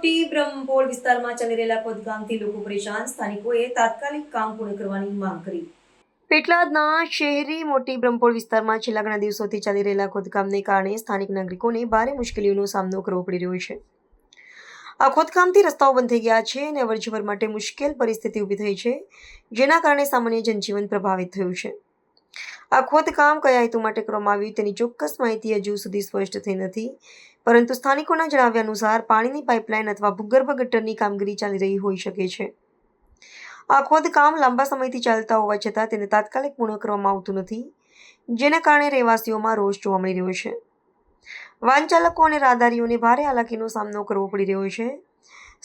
મોટી બ્રહ્મપોળ વિસ્તારમાં ચાલી રહેલા ખોદકામથી લોકો પરેશાન, સ્થાનિકોએ તાત્કાલિક કામ પૂર્ણ કરવાની માંગ કરી। પેટલાદના શહેરી મોટી બ્રહ્મપોળ વિસ્તારમાં છેલ્લા ઘણા દિવસોથી ચાલી રહેલા ખોદકામને કારણે સ્થાનિક નાગરિકોને ભારે મુશ્કેલીઓનો સામનો કરવો પડી રહ્યો છે। આ ખોદકામથી રસ્તાઓ બંધ થઈ ગયા છે અને અવરજવર માટે મુશ્કેલ પરિસ્થિતિ ઊભી થઈ છે, જેના કારણે સામાન્ય જનજીવન પ્રભાવિત થયું છે। આ ખોદકામ કયા હેતુ માટે કરવામાં આવ્યું તેની ચોક્કસ માહિતી હજુ સુધી સ્પષ્ટ થઈ નથી, પરંતુ સ્થાનિકોના જણાવ્યા અનુસાર પાણીની પાઇપલાઇન અથવા ભૂગર્ભ ગટરની કામગીરી ચાલી રહી હોઈ શકે છે। આ ખોદકામ લાંબા સમયથી ચાલતા હોવા છતાં તેને તાત્કાલિક પૂર્ણ કરવામાં આવતું નથી, જેના કારણે રહેવાસીઓમાં રોષ જોવા મળી રહ્યો છે। વાહન ચાલકો અને રાહદારીઓને ભારે હાલાકીનો સામનો કરવો પડી રહ્યો છે।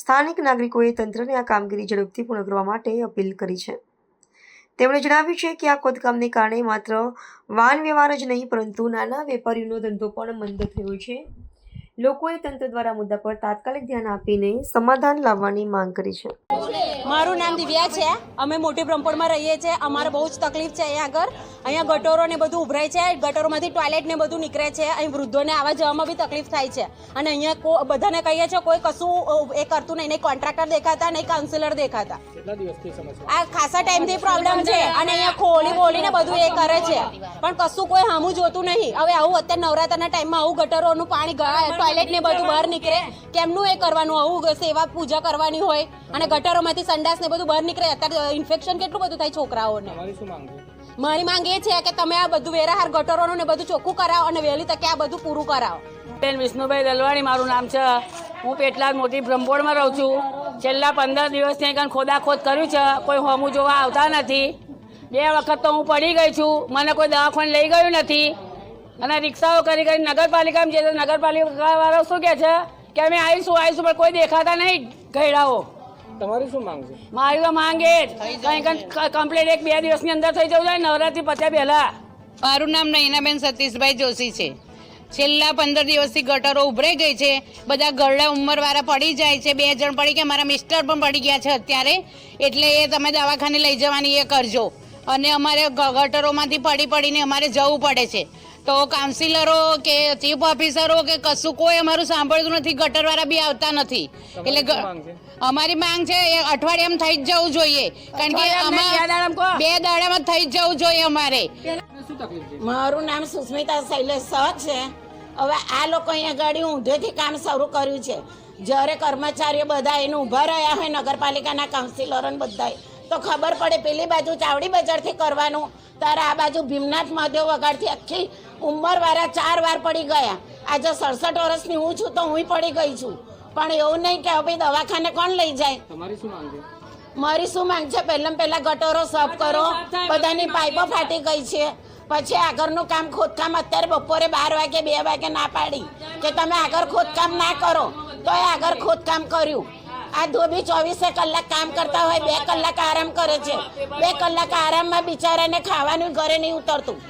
સ્થાનિક નાગરિકોએ તંત્રને આ કામગીરી ઝડપથી પૂર્ણ કરવા માટે અપીલ કરી છે। તેમણે જણાવ્યું છે કે આ ખોદકામને કારણે માત્ર વાહન વ્યવહાર જ નહીં, પરંતુ નાના વેપારીઓનો ધંધો પણ મંદ થયો છે। લોકોએ તંત્ર દ્વારા મુદ્દા પર તાત્કાલિક ધ્યાન આપીને સમાધાન લાવવાની માંગ કરી છે। મારું નામ દિવ્યા છે। અમે મોટી બ્રહ્મપોળમાં રહીએ છીએ। અમારે બહુ જ તકલીફ છે અહીંયા ગટરો ને બધું ઉભરાય છે, ગટરોમાંથી ટોયલેટ ને બધું નીકળે છે। અહીં વૃદ્ધોને આવવા જવામાં બી તકલીફ થાય છે અને અહીંયા બધાને કહીએ છીએ કોઈ કશું એ કરતું નહીં, નહીં કોન્ટ્રાક્ટર દેખાતા, નહીં કાઉન્સિલર દેખાતા। આ ખાસા ટાઈમથી પ્રોબ્લેમ છે અને અહીંયા ખોલીને બધું એ કરે છે, પણ કશું કોઈ સામું જોતું નહીં। હવે આવું અત્યારે નવરાત્રના ટાઈમમાં આવું ગટરોનું પાણી, ટોયલેટ ને બધું બહાર નીકળે, કેમનું એ કરવાનું? આવું સેવા પૂજા કરવાની હોય અને ગટરોમાંથી સંડાસ ને બધું બહાર નીકળે, અત્યારે ઇન્ફેક્શન કેટલું બધું થાય છોકરાઓને। મારી માંગ એ છે કે તમે આ બધું વેરાહાર ગટરોનું ને બધું ચોખ્ખું કરાવો અને વહેલી તકે આ બધું પૂરું કરાવો। બેન વિષ્ણુભાઈ દલવાણી મારું નામ છે। હું પેટલાદ મોટી બ્રહ્મપોળમાં રહું છું। છેલ્લા 15 દિવસથી અહીં ખોદાખોદ કર્યું છે, કોઈ હોમું જોવા આવતા નથી। 2 વખત તો હું પડી ગઈ છું, મને કોઈ દવાખાને લઈ ગયું નથી અને રિક્ષાઓ કરી નગરપાલિકામાં જઈએ તો નગરપાલિકાવાળા શું કહે છે કે અમે આવીશું પણ કોઈ દેખાતા નહીં ગયડાઓ। તમારી શું માંગ છે? મારી તો માંગ એ જ કંઈ કમ્પ્લીટ 1-2 દિવસની અંદર થઈ જવું જોઈએ, નવરાત્રી પત્યા પહેલાં। મારું નામ નયનાબેન સતીશભાઈ જોશી છે। છેલ્લા 15 દિવસથી ગટરો ઉભરાઈ ગઈ છે, બધા ગરડા ઉંમરવાળા પડી જાય છે। 2 જણ પડી ગયા, મારા મિસ્ટર પણ પડી ગયા છે અત્યારે, એટલે એ તમે દવાખાને લઈ જવાની એ કરજો। અને અમારે ગટરોમાંથી પડીને અમારે જવું પડે છે, તો કાઉન્સિલરો કે ચીફ ઓફિસરો કે કશું કોઈ અમારું સાંભળતું નથી, ગટરવાળા બી આવતા નથી। એટલે અમારી માંગ છે એ અઠવાડિયામાં થઈ જ જવું જોઈએ, કારણ કે 2 દાડામાં થઈ જ જવું જોઈએ અમારે। મારું નામ સુસ્મિતા શૈલેષ છે। હવે આ લોકો અહીંયા ગાડી ઊંધેથી કામ શરૂ કર્યું છે, જ્યારે કર્મચારીઓ બધા એને ઊભા રહ્યા હોય, નગરપાલિકાના કાઉન્સિલરો બધા, તો ખબર પડે પેલી બાજુ ચાવડી બજારથી કરવાનું, ત્યારે આ બાજુ ભીમનાથ મહાદેવ વગાડથી આખી ઉંમરવાળા 4 વાર પડી ગયા। આજે 67 વર્ષની હું છું તો હું પડી ગઈ છું, પણ એવું નહીં કે ભાઈ દવાખાને કોણ લઈ જાય? તમારી શું માંગ છે? મારી શું માંગ છે? પહેલા ગટરો સાફ કરો, બધાની પાઇપો ફાટી ગઈ છે, પછી આગળનું કામ ખોદકામ અત્યારે બપોરે 12 વાગે 2 વાગે ના પાડી કે તમે આગળ ખોદકામ ના કરો, તો એ આગળ ખોદકામ કર્યું। આ ધોબી 24 કલાક કામ કરતા હોય, 2 કલાક આરામ કરે છે, 2 કલાક આરામમાં બિચારાને ખાવાનું ઘરે નહીં ઉતરતું।